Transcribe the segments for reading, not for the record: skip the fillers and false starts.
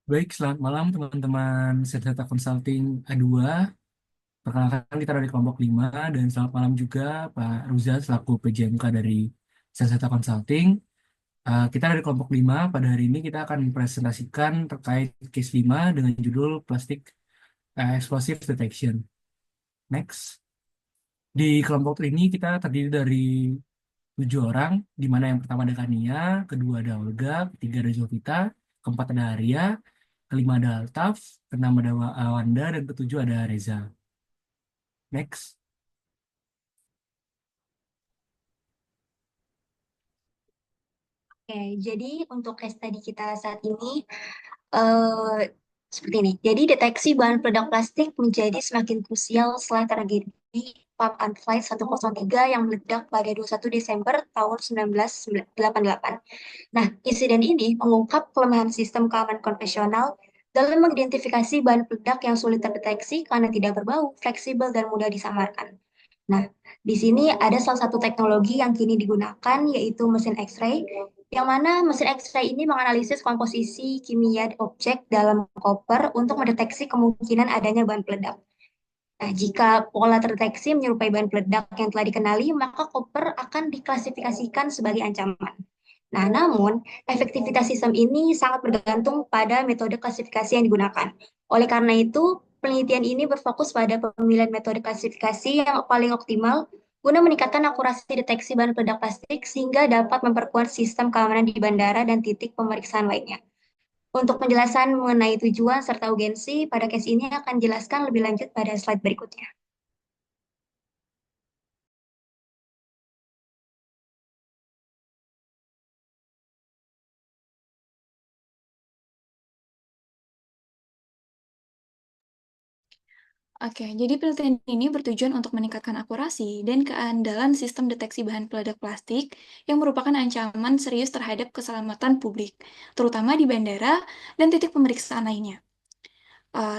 Baik, selamat malam teman-teman Serta Consulting A2. Perkenalkan kita dari kelompok 5 dan selamat malam juga Pak Ruza selaku PJMK dari Serta Consulting. Kita dari kelompok 5 pada hari ini kita akan mempresentasikan terkait case 5 dengan judul Plastic Explosive Detection. Next. Di kelompok ini kita terdiri dari 7 orang, di mana yang pertama ada Kania, kedua ada Olga, ketiga ada Jovita, keempat ada Arya, kelima ada Altaf, keenam ada Wanda, dan ketujuh ada Reza. Next. Oke, jadi untuk case study kita saat ini eh, seperti ini. Jadi deteksi bahan peledak plastik menjadi semakin krusial setelah tragedi Pump and Flight 103 yang meledak pada 21 Desember tahun 1988. Nah, insiden ini mengungkap kelemahan sistem keamanan konvensional dalam mengidentifikasi bahan peledak yang sulit terdeteksi karena tidak berbau, fleksibel, dan mudah disamarkan. Nah, di sini ada salah satu teknologi yang kini digunakan, yaitu mesin X-ray, yang mana mesin X-ray ini menganalisis komposisi kimia objek dalam koper untuk mendeteksi kemungkinan adanya bahan peledak. Nah, jika pola terdeteksi menyerupai bahan peledak yang telah dikenali, maka koper akan diklasifikasikan sebagai ancaman. Nah, namun efektivitas sistem ini sangat bergantung pada metode klasifikasi yang digunakan. Oleh karena itu, penelitian ini berfokus pada pemilihan metode klasifikasi yang paling optimal guna meningkatkan akurasi deteksi bahan peledak plastik sehingga dapat memperkuat sistem keamanan di bandara dan titik pemeriksaan lainnya. Untuk penjelasan mengenai tujuan serta urgensi, pada case ini akan dijelaskan lebih lanjut pada slide berikutnya. Oke, jadi penelitian ini bertujuan untuk meningkatkan akurasi dan keandalan sistem deteksi bahan peledak plastik yang merupakan ancaman serius terhadap keselamatan publik, terutama di bandara dan titik pemeriksaan lainnya.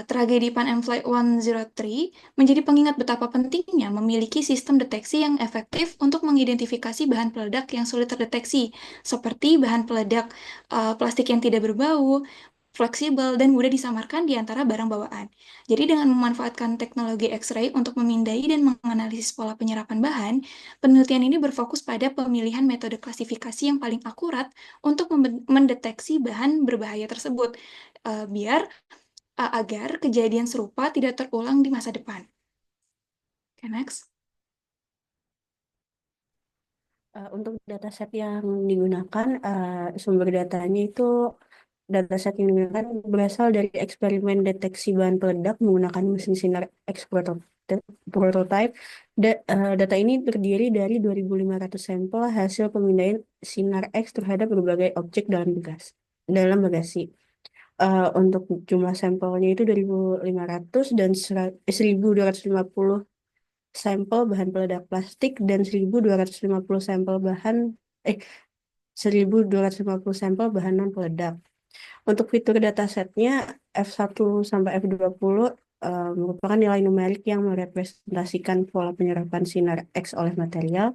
Tragedi Pan Am Flight 103 menjadi pengingat betapa pentingnya memiliki sistem deteksi yang efektif untuk mengidentifikasi bahan peledak yang sulit terdeteksi, seperti bahan peledak plastik yang tidak berbau, fleksibel, dan mudah disamarkan di antara barang bawaan. Jadi dengan memanfaatkan teknologi X-ray untuk memindai dan menganalisis pola penyerapan bahan, penelitian ini berfokus pada pemilihan metode klasifikasi yang paling akurat untuk mendeteksi bahan berbahaya tersebut, biar agar kejadian serupa tidak terulang di masa depan. Oke, next. Untuk dataset yang digunakan, sumber datanya itu dataset yang digunakan berasal dari eksperimen deteksi bahan peledak menggunakan mesin sinar X prototype. Data ini terdiri dari 2.500 sampel hasil pemindaian sinar X terhadap berbagai objek dalam bagasi. Untuk jumlah sampelnya itu 2.500 dan 1.250 sampel bahan peledak plastik dan 1.250 sampel 1.250 sampel bahan non peledak. Untuk fitur datasetnya F1 sampai F20 merupakan nilai numerik yang merepresentasikan pola penyerapan sinar X oleh material.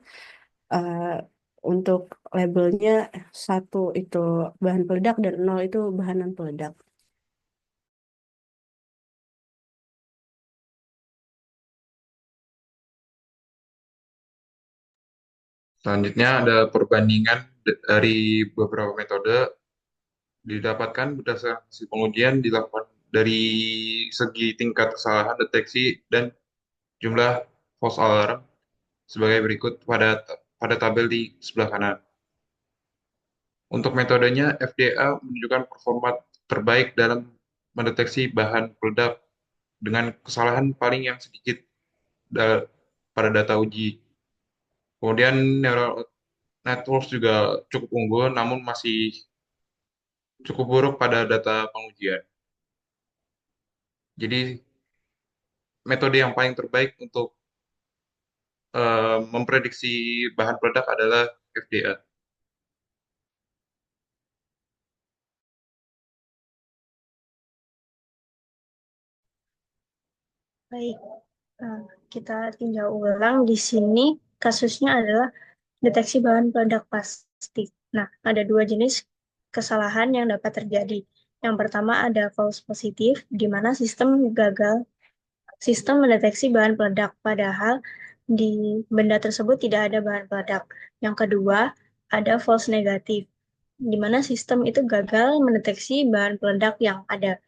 Eh, untuk labelnya 1 itu bahan peledak dan 0 itu bahan non peledak. Selanjutnya ada perbandingan dari beberapa metode didapatkan berdasarkan hasil pengujian dilakukan dari segi tingkat kesalahan deteksi dan jumlah false alarm sebagai berikut pada tabel di sebelah kanan. Untuk metodenya, FDA menunjukkan performa terbaik dalam mendeteksi bahan peledak dengan kesalahan paling yang sedikit pada data uji. Kemudian neural networks juga cukup unggul, namun masih cukup buruk pada data pengujian. Jadi metode yang paling terbaik untuk memprediksi bahan peledak adalah FDA. Baik, kita tinjau ulang di sini. Kasusnya adalah deteksi bahan peledak plastik. Nah, ada dua jenis kesalahan yang dapat terjadi. Yang pertama ada false positif, di mana sistem mendeteksi bahan peledak, padahal di benda tersebut tidak ada bahan peledak. Yang kedua, ada false negatif, di mana sistem itu gagal mendeteksi bahan peledak yang ada.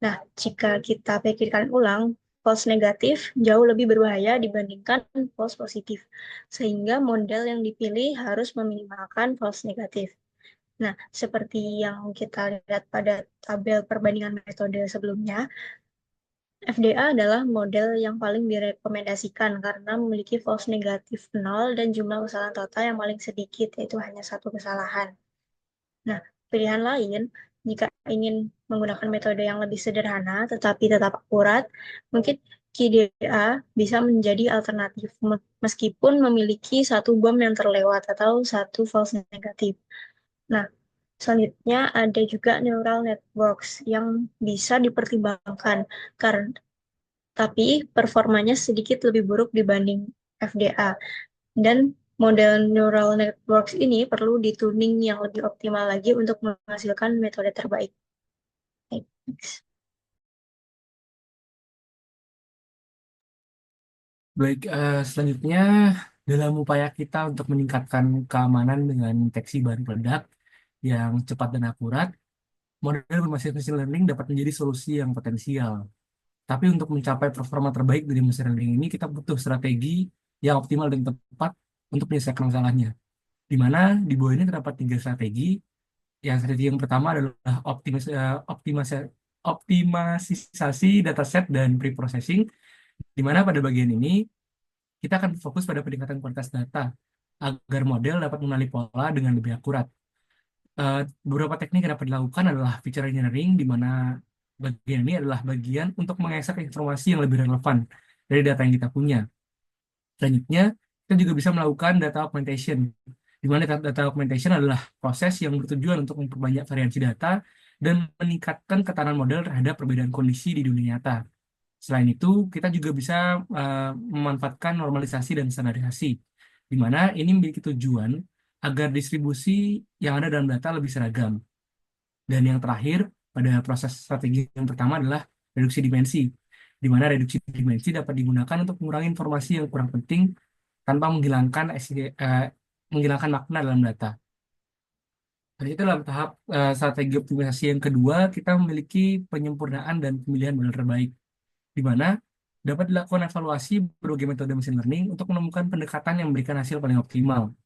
Nah, jika kita pikirkan ulang, false negatif jauh lebih berbahaya dibandingkan false positif, sehingga model yang dipilih harus meminimalkan false negatif. Nah, seperti yang kita lihat pada tabel perbandingan metode sebelumnya, FDA adalah model yang paling direkomendasikan karena memiliki false negatif 0 dan jumlah kesalahan total yang paling sedikit, yaitu hanya satu kesalahan. Nah, pilihan lain, jika ingin menggunakan metode yang lebih sederhana tetapi tetap akurat, mungkin KDA bisa menjadi alternatif meskipun memiliki satu bom yang terlewat atau satu false negatif. Nah, selanjutnya ada juga neural networks yang bisa dipertimbangkan karena tapi performanya sedikit lebih buruk dibanding FDA. Dan model neural networks ini perlu dituning yang lebih optimal lagi untuk menghasilkan metode terbaik. Baik, next. Baik, selanjutnya dalam upaya kita untuk meningkatkan keamanan dengan deteksi bahan peledak yang cepat dan akurat, model berbasis machine learning dapat menjadi solusi yang potensial. Tapi untuk mencapai performa terbaik dari machine learning ini, kita butuh strategi yang optimal dan tepat untuk menyelesaikan masalahnya. Di mana di bawah ini terdapat tiga strategi. Yang strategi yang pertama adalah optimalisasi dataset dan pre-processing, di mana pada bagian ini kita akan fokus pada peningkatan kualitas data agar model dapat mengenali pola dengan lebih akurat. Beberapa teknik yang dapat dilakukan adalah feature engineering, di mana bagian ini adalah bagian untuk mengekstrak informasi yang lebih relevan dari data yang kita punya. Selanjutnya, kita juga bisa melakukan data augmentation, di mana data augmentation adalah proses yang bertujuan untuk memperbanyak variasi data dan meningkatkan ketahanan model terhadap perbedaan kondisi di dunia nyata. Selain itu, kita juga bisa memanfaatkan normalisasi dan standarisasi, di mana ini memiliki tujuan agar distribusi yang ada dalam data lebih seragam. Dan yang terakhir, pada proses strategi yang pertama adalah reduksi dimensi, di mana reduksi dimensi dapat digunakan untuk mengurangi informasi yang kurang penting tanpa menghilangkan makna dalam data. Dan itu dalam tahap strategi optimalisasi yang kedua, kita memiliki penyempurnaan dan pemilihan model terbaik, di mana dapat dilakukan evaluasi berbagai metode machine learning untuk menemukan pendekatan yang memberikan hasil paling optimal.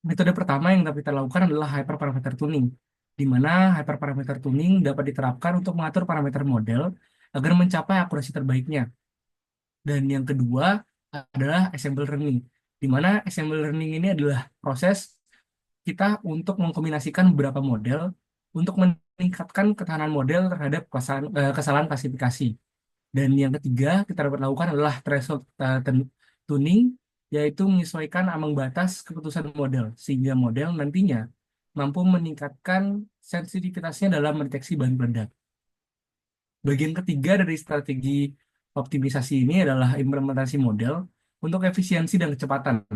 Metode pertama yang dapat kita lakukan adalah hyperparameter tuning, di mana hyperparameter tuning dapat diterapkan untuk mengatur parameter model agar mencapai akurasi terbaiknya. Dan yang kedua adalah ensemble learning, di mana ensemble learning ini adalah proses kita untuk mengkombinasikan beberapa model untuk meningkatkan ketahanan model terhadap kesalahan klasifikasi. Dan yang ketiga kita dapat lakukan adalah threshold tuning, yaitu menyesuaikan ambang batas keputusan model, sehingga model nantinya mampu meningkatkan sensitivitasnya dalam mendeteksi bahan peledak. Bagian ketiga dari strategi optimisasi ini adalah implementasi model untuk efisiensi dan kecepatan.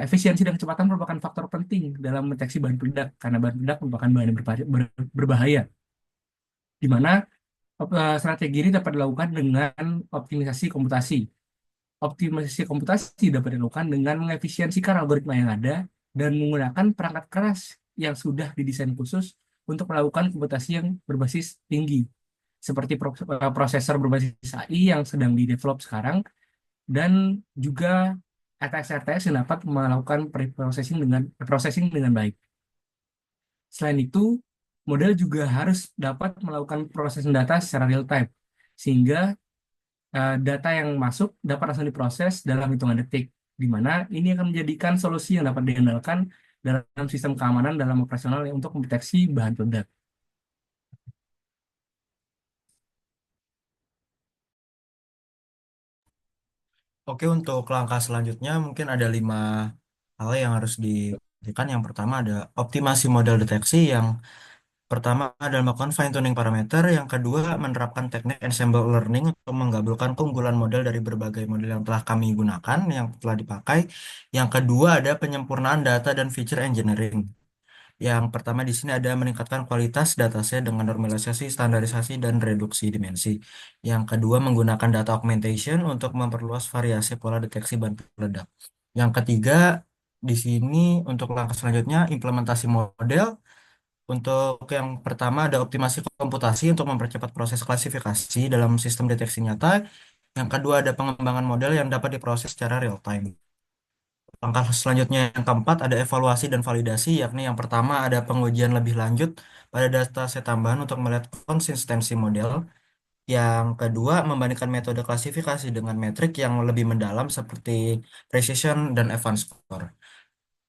Efisiensi dan kecepatan merupakan faktor penting dalam mendeteksi bahan peledak, karena bahan peledak merupakan bahan yang berbahaya, di mana strategi ini dapat dilakukan dengan optimisasi komputasi. Optimalisasi komputasi dapat dilakukan dengan mengefisiensikan algoritma yang ada dan menggunakan perangkat keras yang sudah didesain khusus untuk melakukan komputasi yang berbasis tinggi, seperti prosesor berbasis AI yang sedang di-develop sekarang, dan juga RTS-RTS yang dapat melakukan processing dengan baik. Selain itu, model juga harus dapat melakukan proses data secara real time, sehingga data yang masuk dapat langsung diproses dalam hitungan detik, di mana ini akan menjadikan solusi yang dapat diandalkan dalam sistem keamanan dalam operasional untuk mendeteksi bahan peledak. Oke, untuk langkah selanjutnya mungkin ada 5 hal yang harus dilakukan. Yang pertama ada optimasi model deteksi. Yang pertama adalah melakukan fine tuning parameter. Yang kedua menerapkan teknik ensemble learning untuk menggabungkan keunggulan model dari berbagai model yang telah kami gunakan, yang telah dipakai. Yang kedua ada penyempurnaan data dan feature engineering. Yang pertama di sini ada meningkatkan kualitas dataset dengan normalisasi, standarisasi, dan reduksi dimensi. Yang kedua menggunakan data augmentation untuk memperluas variasi pola deteksi bahan peledak. Yang ketiga di sini untuk langkah selanjutnya implementasi model. Untuk yang pertama ada optimasi komputasi untuk mempercepat proses klasifikasi dalam sistem deteksi nyata. Yang kedua ada pengembangan model yang dapat diproses secara real time. Langkah selanjutnya yang keempat ada evaluasi dan validasi, yakni yang pertama ada pengujian lebih lanjut pada data set tambahan untuk melihat konsistensi model. Yang kedua membandingkan metode klasifikasi dengan metrik yang lebih mendalam seperti precision dan advanced score.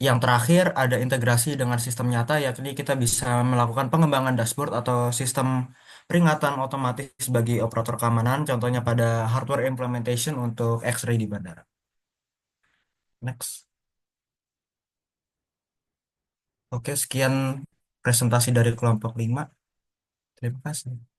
Yang terakhir ada integrasi dengan sistem nyata, yakni kita bisa melakukan pengembangan dashboard atau sistem peringatan otomatis bagi operator keamanan, contohnya pada hardware implementation untuk X-ray di bandara. Next. Oke, sekian presentasi dari kelompok 5. Terima kasih.